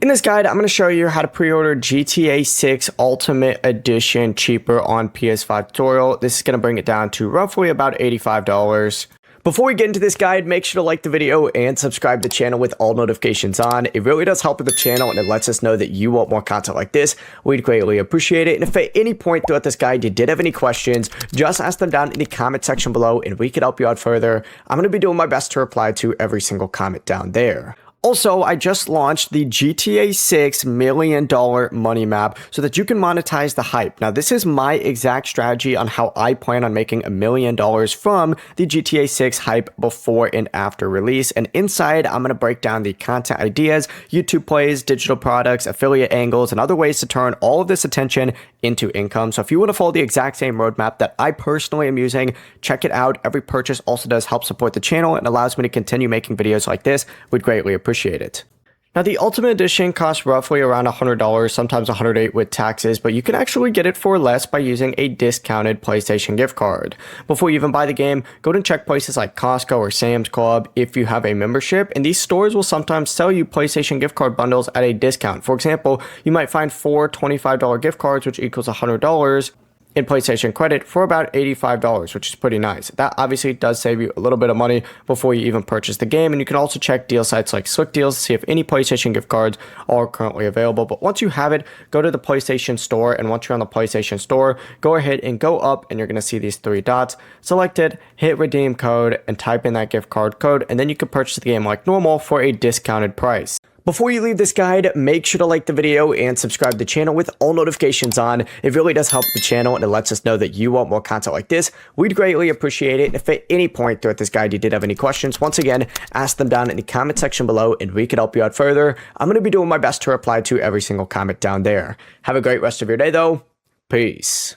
In this guide, I'm going to show you how to pre-order GTA 6 Ultimate Edition cheaper on PS5 tutorial. This is going to bring it down to roughly about $85. Before we get into this guide, make sure to like the video and subscribe to the channel with all notifications on. It really does help with the channel and it lets us know that you want more content like this. We'd greatly appreciate it. And if at any point throughout this guide you did have any questions, just ask them down in the comment section below and we could help you out further. I'm going to be doing my best to reply to every single comment down there. Also, I just launched the GTA 6 $1 million money map so that you can monetize the hype. Now, this is my exact strategy on how I plan on making $1 million from the GTA 6 hype before and after release. And inside, I'm going to break down the content ideas, YouTube plays, digital products, affiliate angles, and other ways to turn all of this attention into income. So if you want to follow the exact same roadmap that I personally am using, check it out. Every purchase also does help support the channel and allows me to continue making videos like this. We'd greatly appreciate it. Now, the Ultimate Edition costs roughly around $100, sometimes $108 with taxes, but you can actually get it for less by using a discounted PlayStation gift card. Before you even buy the game, go and check places like Costco or Sam's Club if you have a membership, and these stores will sometimes sell you PlayStation gift card bundles at a discount. For example, you might find 4 $25 gift cards, which equals $100, in PlayStation credit for about $85, which is pretty nice. That obviously does save you a little bit of money before you even purchase the game, and you can also check deal sites like Slick Deals to see if any PlayStation gift cards are currently available. But once you have it, go to the PlayStation Store, and once you're on the PlayStation Store, go ahead and go up, and you're going to see these 3 dots. Select it, hit redeem code, and type in that gift card code, and then you can purchase the game like normal for a discounted price. Before you leave this guide, make sure to like the video and subscribe to the channel with all notifications on. It really does help the channel and it lets us know that you want more content like this. We'd greatly appreciate it. And if at any point throughout this guide you did have any questions, once again, ask them down in the comment section below and we could help you out further. I'm going to be doing my best to reply to every single comment down there. Have a great rest of your day though. Peace.